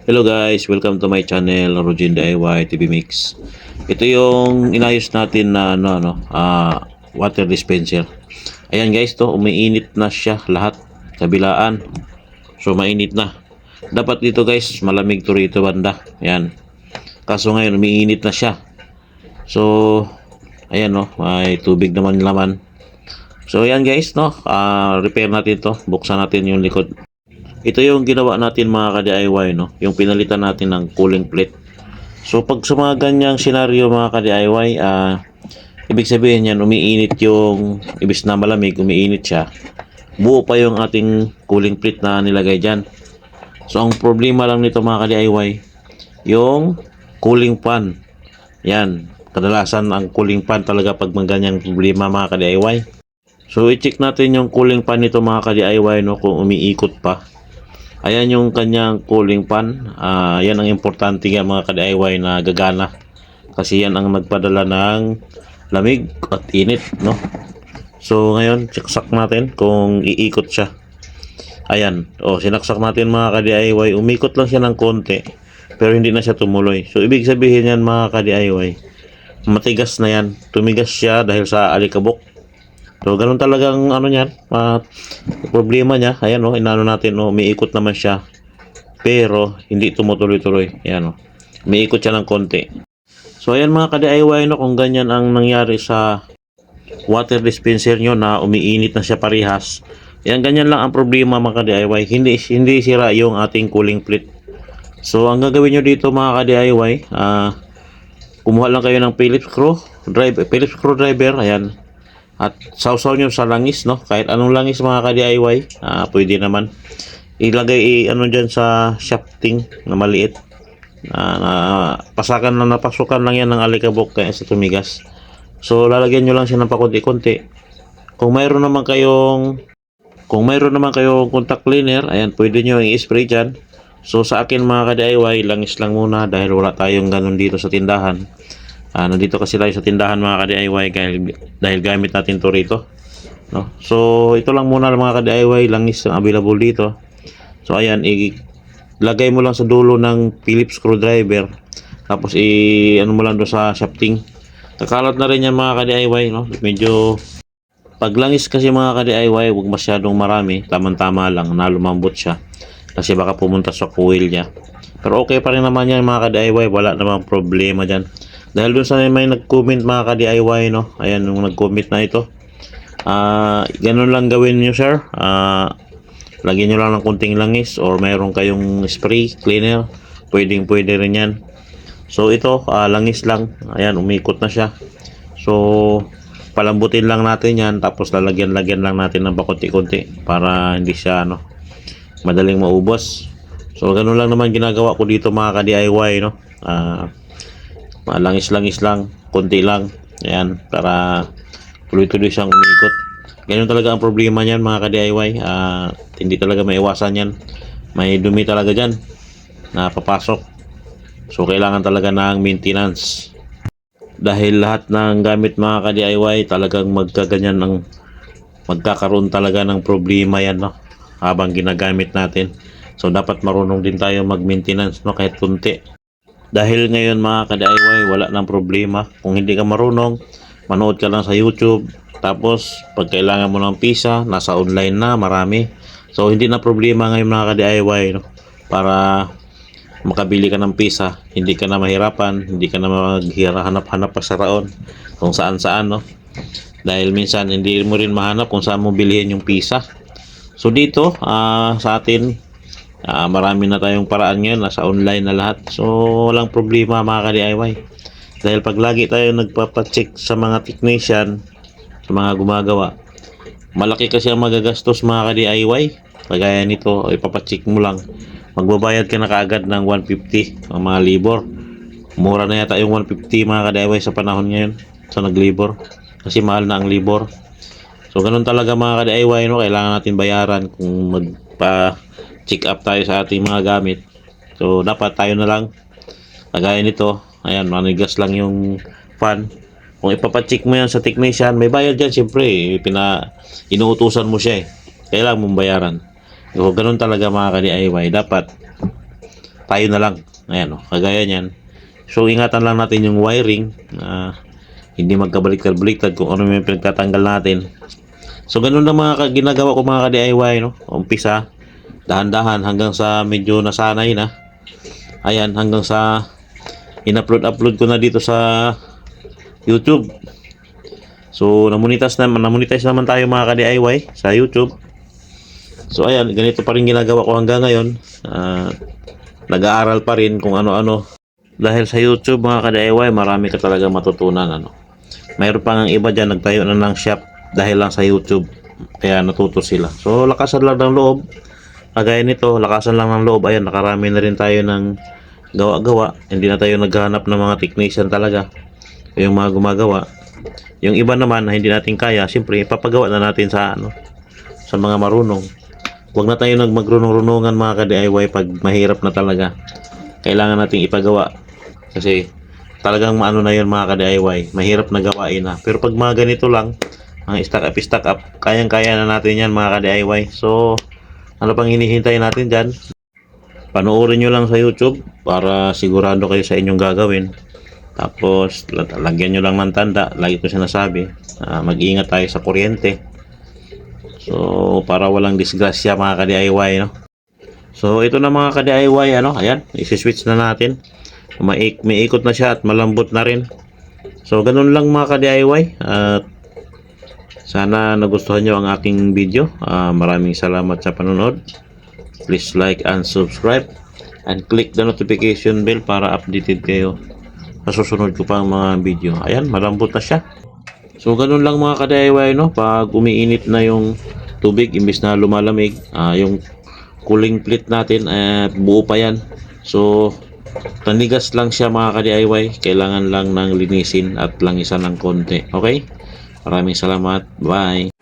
Hello guys, welcome to my channel, Rogin DIY TV Mix. Ito yung inayos natin na water dispenser. Ayan guys, to umiinit na siya lahat kabilaan. So mainit na. Dapat dito guys, malamig to rito banda. Ayan. Kaso ngayon umiinit na siya. So ayan no, may tubig naman laman. So ayan guys no, repair natin to. Buksan natin yung likod. Ito yung ginawa natin mga ka-DIY no, yung pinalitan natin ng cooling plate. So pag sa mga ganyang senaryo mga ka-DIY, ibig sabihin yan umiinit yung, ibis na malamig, umiinit siya. Buo pa yung ating cooling plate na nilagay dyan. So ang problema lang nito mga ka-DIY, yung cooling fan. Yan, kadalasan ang cooling fan talaga pag mga ganyang problema mga ka-DIY. So i-check natin yung cooling fan nito mga ka-DIY no, kung umiikot pa. Ayan yung kanyang cooling fan. Yan ang importante nga mga ka-DIY na gagana. Kasi yan ang nagpadala ng lamig at init, no? So ngayon, siksak natin kung iikot siya. Ayan. Sinaksak natin mga ka-DIY. Umikot lang siya ng konti. Pero hindi na siya tumuloy. So ibig sabihin yan mga ka-DIY, matigas na yan. Tumigas siya dahil sa alikabok. So, ganun talagang niyan, problema niya. Ayan inano natin umiikot naman siya. Pero hindi tumutuloy-tuloy. Ayan umiikot siya ng konti. So, ayan mga ka-DIY kung ganyan ang nangyari sa water dispenser nyo na umiinit na siya parehas. Ayan, ganyan lang ang problema mga ka-DIY. Hindi sira yung ating cooling plate. So, ang gagawin nyo dito mga ka-DIY, kumuha lang kayo ng Phillips screwdriver, ayan. At sausaw nyo sa langis, no? Kahit anong langis mga ka-DIY, pwede naman. Ilagay dyan sa shafting na maliit. Pasakan lang, napasukan lang yan ng alikabok kaya sa tumigas. So lalagyan nyo lang siya ng pakunti-kunti. Kung mayroon naman kayong contact cleaner, ayan, pwede nyo i-spray dyan. So sa akin mga ka-DIY, langis lang muna dahil wala tayong ganun dito sa tindahan. Nandito kasi tayo sa tindahan mga ka-DIY dahil gamit natin to rito, no? So ito lang muna mga ka-DIY, langis ang available dito. So ayan, ilagay mo lang sa dulo ng Phillips screwdriver, tapos mo lang doon sa shafting. Kakalat na rin yan mga ka-DIY, no? Medyo pag langis kasi mga ka-DIY, huwag masyadong marami, tamang-tama lang na lumambot siya kasi baka pumunta sa coil niya. Pero okay pa rin naman yan mga ka-DIY, wala namang problema dyan. Dahil dun sa may nag-comment mga ka-DIY, no? Ayan yung nag-comment na ito. Ganun lang gawin nyo sir. Lagyan nyo lang ng kunting langis or mayroon kayong spray cleaner. Pwede rin yan. So ito, langis lang. Ayan, umikot na siya. So, palambutin lang natin yan. Tapos lalagyan lang natin ng pakunti-kunti para hindi siya madaling maubos. So, ganun lang naman ginagawa ko dito mga ka-DIY, no? Langis-langis lang, konti lang. Ayan, para tuloy-tuloy siyang umikot. Ganyan talaga ang problema niyan mga ka-DIY. Hindi talaga maiwasan yan. May dumi talaga dyan na papasok. So kailangan talaga ng maintenance. Dahil lahat ng gamit mga ka-DIY talagang magkakaroon talaga ng problema yan, no? Habang ginagamit natin. So dapat marunong din tayo mag-maintenance, no? Kahit kunti. Dahil ngayon mga ka-DIY, wala nang problema. Kung hindi ka marunong, manood ka lang sa YouTube. Tapos, pag kailangan mo ng pisa, nasa online na, marami. So, hindi na problema ngayon mga ka-DIY, no? Para makabili ka ng pisa, hindi ka na mahirapan, hindi ka na maghanap-hanap pa sa raon kung saan-saan, no? Dahil minsan, hindi mo rin mahanap kung saan mo bilhin yung pisa. So, dito, sa atin, marami na tayong paraan ngayon, nasa online na lahat. So walang problema mga ka-DIY. Dahil pag lagi tayo nagpapacheck sa mga technician, sa mga gumagawa, malaki kasi ang magagastos mga ka-DIY. Kagaya nito, ipapacheck mo lang, magbabayad ka na kaagad ng 150 ang mga libor. Mura na yata yung 150 mga ka-DIY sa panahon ngayon sa naglibor, kasi mahal na ang libor. So ganun talaga mga ka-DIY, no? Kailangan natin bayaran kung check up tayo sa ating mga gamit. So dapat tayo na lang, kagaya nito, ayan, manigas lang yung fan. Kung ipapacheck mo yan sa technician, may bayad yan siyempre, inuutusan mo siya kailangan mong bayaran. So ganun talaga mga ka-DIY, dapat tayo na lang. Ayan, kagaya niyan. So, ingatan lang natin yung wiring. Hindi magkabaliktad-baliktad kung ano yung pinagtatanggal natin. So, ganun lang mga ginagawa ko mga ka-DIY, no? Umpisa, dahan-dahan hanggang sa medyo nasanay na. Ayan, hanggang sa in-upload ko na dito sa YouTube. So, namonetize naman tayo mga ka-DIY sa YouTube. So, ayan, ganito pa rin ginagawa ko hanggang ngayon. Nag-aaral pa rin kung ano-ano. Dahil sa YouTube mga ka-DIY, marami ka talaga matutunan, ano. Mayroon pa ng iba dyan, nagtayo na ng shop dahil lang sa YouTube. Kaya natuto sila. So, lakasan lang ng loob. Kagaya nito, lakasan lang ng loob. Ayan, nakarami na rin tayo ng gawa-gawa. Hindi na tayo naghahanap ng mga technician talaga. Yung mga gumagawa. Yung iba naman na hindi natin kaya, siyempre, ipapagawa na natin sa sa mga marunong. Huwag na tayo magrunong-runungan mga ka-DIY pag mahirap na talaga. Kailangan nating ipagawa. Kasi, talagang maano na yun mga ka-DIY, mahirap na gawain na. Pero pag mga ganito lang, ang stack up, kayang-kaya na natin yan mga ka-DIY. So, ano pang hinihintay natin dyan? Panoorin nyo lang sa YouTube para sigurado kayo sa inyong gagawin. Tapos, lagyan nyo lang ng tanda, lagi ko sinasabi, mag-iingat tayo sa kuryente. So, para walang disgrasya mga ka-DIY, no? So, ito na mga ka-DIY, ayan, isi-switch na natin. May ikot na siya at malambot na rin. So ganun lang mga ka-DIY, at sana nagustuhan nyo ang aking video. Maraming salamat sa panonood. Please like and subscribe and click the notification bell para updated kayo sa susunod ko pang mga video. Ayan, malambot na siya. So ganun lang mga ka-DIY, no? Pag umiinit na yung tubig imbis na lumalamig, yung cooling plate natin at buo pa yan. So tanigas lang siya mga ka-DIY. Kailangan lang ng linisin at langisan ng konti. Okay? Maraming salamat. Bye.